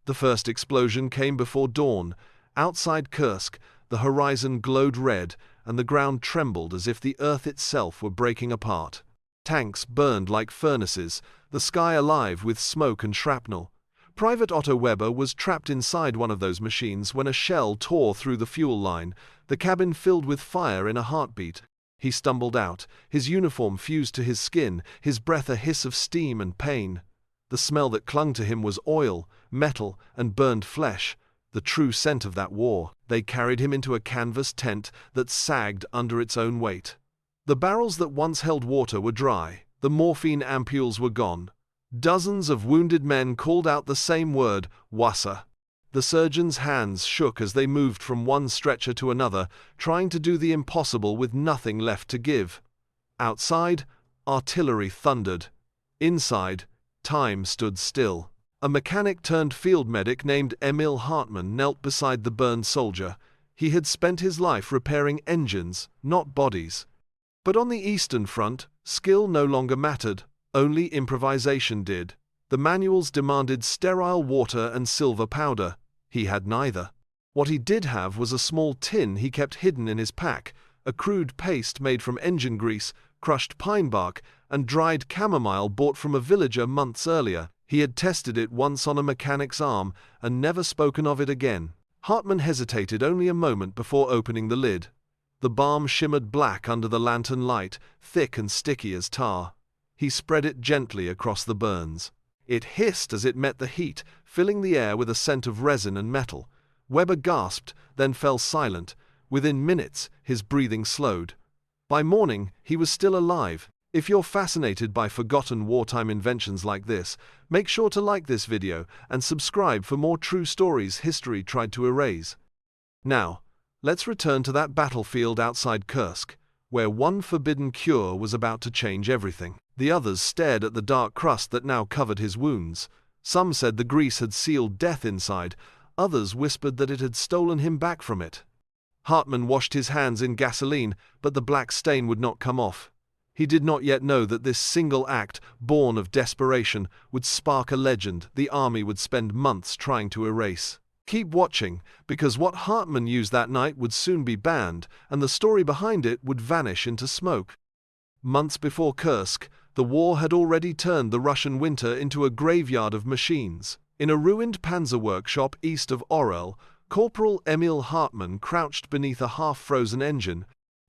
The first explosion came before dawn. Outside Kursk, the horizon glowed red, and the ground trembled as if the earth itself were breaking apart. Tanks burned like furnaces, the sky alive with smoke and shrapnel. Private Otto Weber was trapped inside one of those machines when a shell tore through the fuel line, the cabin filled with fire in a heartbeat. He stumbled out, his uniform fused to his skin, his breath a hiss of steam and pain. The smell that clung to him was oil, metal, and burned flesh, the true scent of that war. They carried him into a canvas tent that sagged under its own weight. The barrels that once held water were dry, the morphine ampules were gone. Dozens of wounded men called out the same word, Wasser. The surgeons' hands shook as they moved from one stretcher to another, trying to do the impossible with nothing left to give. Outside, artillery thundered. Inside, time stood still. A mechanic turned field medic named Emil Hartmann knelt beside the burned soldier. He had spent his life repairing engines, not bodies. But on the Eastern Front, skill no longer mattered, only improvisation did. The manuals demanded sterile water and silver powder. He had neither. What he did have was a small tin he kept hidden in his pack, a crude paste made from engine grease, crushed pine bark, and dried chamomile bought from a villager months earlier. He had tested it once on a mechanic's arm and never spoken of it again. Hartmann hesitated only a moment before opening the lid. The balm shimmered black under the lantern light, thick and sticky as tar. He spread it gently across the burns. It hissed as it met the heat, filling the air with a scent of resin and metal. Weber gasped, then fell silent. Within minutes, his breathing slowed. By morning, he was still alive. If you're fascinated by forgotten wartime inventions like this, make sure to like this video and subscribe for more true stories history tried to erase. Now, let's return to that battlefield outside Kursk, where one forbidden cure was about to change everything. The others stared at the dark crust that now covered his wounds. Some said the grease had sealed death inside, others whispered that it had stolen him back from it. Hartmann washed his hands in gasoline, but the black stain would not come off. He did not yet know that this single act, born of desperation, would spark a legend the army would spend months trying to erase. Keep watching, because what Hartmann used that night would soon be banned, and the story behind it would vanish into smoke. Months before Kursk, the war had already turned the Russian winter into a graveyard of machines. In a ruined panzer workshop east of Orel, Corporal Emil Hartmann crouched beneath a half-frozen engine.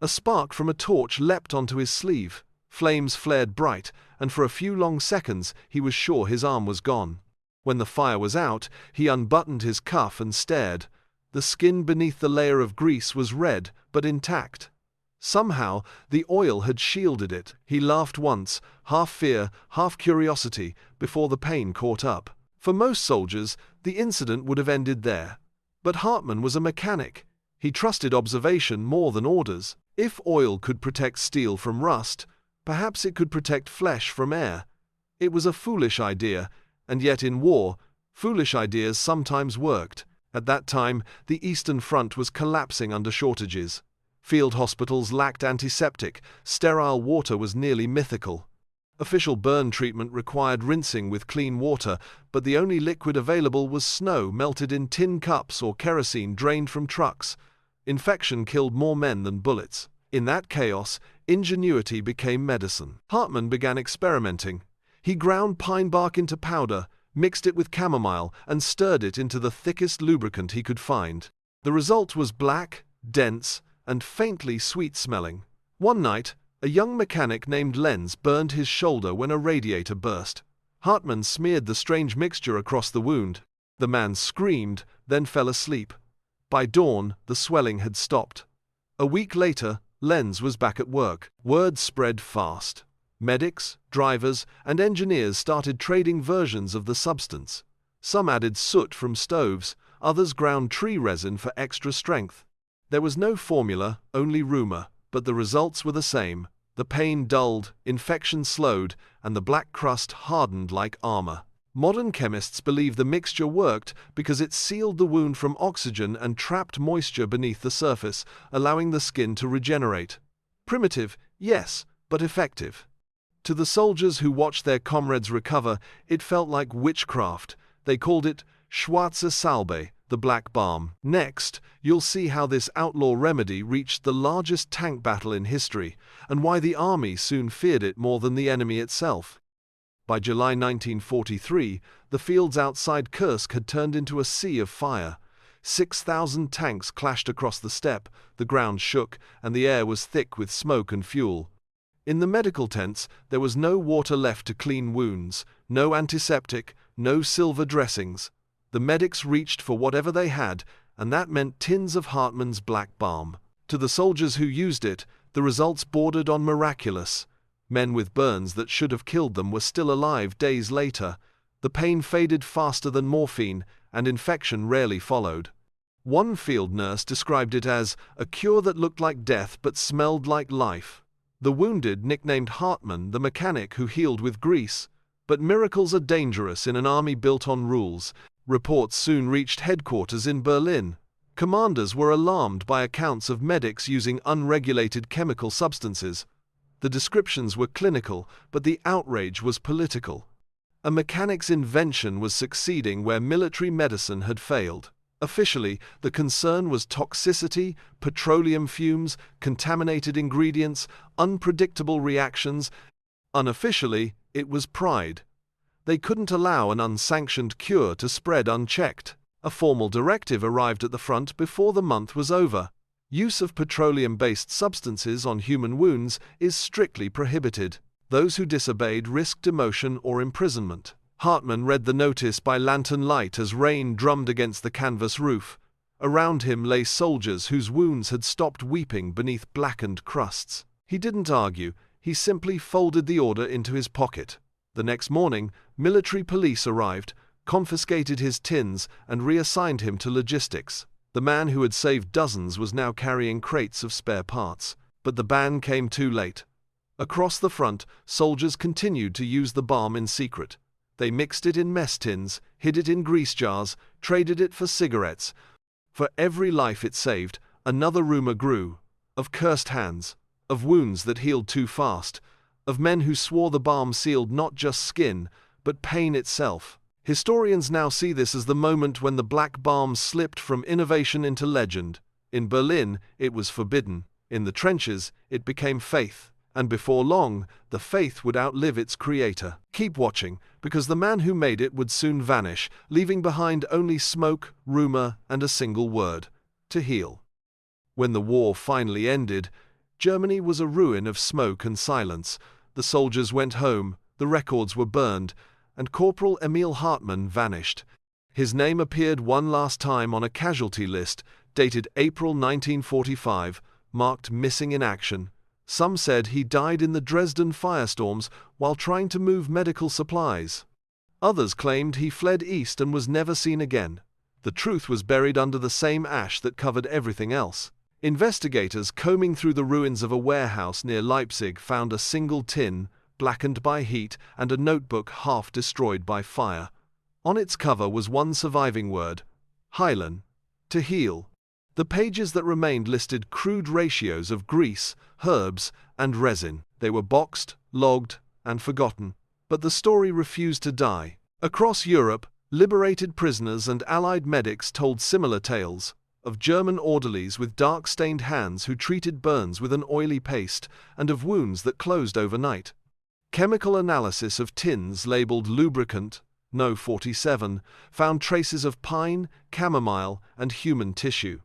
A spark from a torch leapt onto his sleeve. Flames flared bright, and for a few long seconds he was sure his arm was gone. When the fire was out, he unbuttoned his cuff and stared. The skin beneath the layer of grease was red, but intact. Somehow, the oil had shielded it. He laughed once, half fear, half curiosity, before the pain caught up. For most soldiers, the incident would have ended there. But Hartmann was a mechanic. He trusted observation more than orders. If oil could protect steel from rust, perhaps it could protect flesh from air. It was a foolish idea, and yet in war, foolish ideas sometimes worked. At that time, the Eastern Front was collapsing under shortages. Field hospitals lacked antiseptic, sterile water was nearly mythical. Official burn treatment required rinsing with clean water, but the only liquid available was snow melted in tin cups or kerosene drained from trucks. Infection killed more men than bullets. In that chaos, ingenuity became medicine. Hartmann began experimenting. He ground pine bark into powder, mixed it with chamomile, and stirred it into the thickest lubricant he could find. The result was black, dense, and faintly sweet-smelling. One night, a young mechanic named Lenz burned his shoulder when a radiator burst. Hartmann smeared the strange mixture across the wound. The man screamed, then fell asleep. By dawn, the swelling had stopped. A week later, Lenz was back at work. Word spread fast. Medics, drivers, and engineers started trading versions of the substance. Some added soot from stoves, others ground tree resin for extra strength. There was no formula, only rumor, but the results were the same. The pain dulled, infection slowed, and the black crust hardened like armor. Modern chemists believe the mixture worked because it sealed the wound from oxygen and trapped moisture beneath the surface, allowing the skin to regenerate. Primitive, yes, but effective. To the soldiers who watched their comrades recover, it felt like witchcraft. They called it Schwarze Salbe, the black balm. Next, you'll see how this outlaw remedy reached the largest tank battle in history, and why the army soon feared it more than the enemy itself. By July 1943, the fields outside Kursk had turned into a sea of fire. 6,000 tanks clashed across the steppe, the ground shook, and the air was thick with smoke and fuel. In the medical tents, there was no water left to clean wounds, no antiseptic, no silver dressings. The medics reached for whatever they had, and that meant tins of Hartmann's black balm. To the soldiers who used it, the results bordered on miraculous. Men with burns that should have killed them were still alive days later. The pain faded faster than morphine, and infection rarely followed. One field nurse described it as a cure that looked like death but smelled like life. The wounded nicknamed Hartmann the mechanic who healed with grease. But miracles are dangerous in an army built on rules. Reports soon reached headquarters in Berlin. Commanders were alarmed by accounts of medics using unregulated chemical substances. The descriptions were clinical, but the outrage was political. A mechanic's invention was succeeding where military medicine had failed. Officially, the concern was toxicity, petroleum fumes, contaminated ingredients, unpredictable reactions. Unofficially, it was pride. They couldn't allow an unsanctioned cure to spread unchecked. A formal directive arrived at the front before the month was over. Use of petroleum-based substances on human wounds is strictly prohibited. Those who disobeyed risked demotion or imprisonment. Hartmann read the notice by lantern light as rain drummed against the canvas roof. Around him lay soldiers whose wounds had stopped weeping beneath blackened crusts. He didn't argue, he simply folded the order into his pocket. The next morning, military police arrived, confiscated his tins, and reassigned him to logistics. The man who had saved dozens was now carrying crates of spare parts. But the ban came too late. Across the front, soldiers continued to use the balm in secret. They mixed it in mess tins, hid it in grease jars, traded it for cigarettes. For every life it saved, another rumor grew. Of cursed hands, of wounds that healed too fast, of men who swore the balm sealed not just skin, but pain itself. Historians now see this as the moment when the black balm slipped from innovation into legend. In Berlin, it was forbidden. In the trenches, it became faith. And before long, the faith would outlive its creator. Keep watching, because the man who made it would soon vanish, leaving behind only smoke, rumor, and a single word: to heal. When the war finally ended, Germany was a ruin of smoke and silence. The soldiers went home, the records were burned, and Corporal Emil Hartmann vanished. His name appeared one last time on a casualty list, dated April 1945, marked missing in action. Some said he died in the Dresden firestorms while trying to move medical supplies. Others claimed he fled east and was never seen again. The truth was buried under the same ash that covered everything else. Investigators combing through the ruins of a warehouse near Leipzig found a single tin, blackened by heat, and a notebook half destroyed by fire. On its cover was one surviving word: heilen, to heal. The pages that remained listed crude ratios of grease, herbs, and resin. They were boxed, logged, and forgotten. But the story refused to die. Across Europe, liberated prisoners and Allied medics told similar tales of German orderlies with dark-stained hands who treated burns with an oily paste, and of wounds that closed overnight. Chemical analysis of tins labeled lubricant, No 47, found traces of pine, chamomile, and human tissue.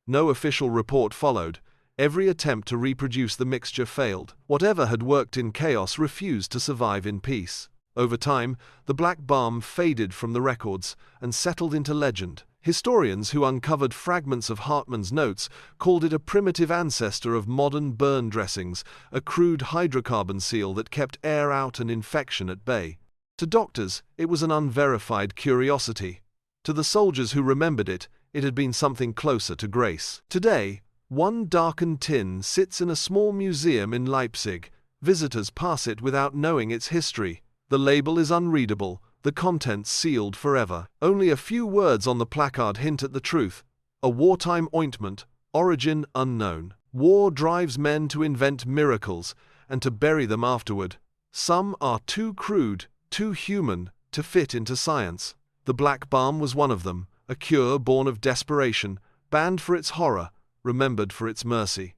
No official report followed. Every attempt to reproduce the mixture failed. Whatever had worked in chaos refused to survive in peace. Over time, the black balm faded from the records and settled into legend. Historians who uncovered fragments of Hartmann's notes called it a primitive ancestor of modern burn dressings, a crude hydrocarbon seal that kept air out and infection at bay. To doctors, it was an unverified curiosity. To the soldiers who remembered it, it had been something closer to grace. Today, one darkened tin sits in a small museum in Leipzig. Visitors pass it without knowing its history. The label is unreadable, the contents sealed forever. Only a few words on the placard hint at the truth. A wartime ointment, origin unknown. War drives men to invent miracles, and to bury them afterward. Some are too crude, too human, to fit into science. The black balm was one of them, a cure born of desperation, banned for its horror, remembered for its mercy.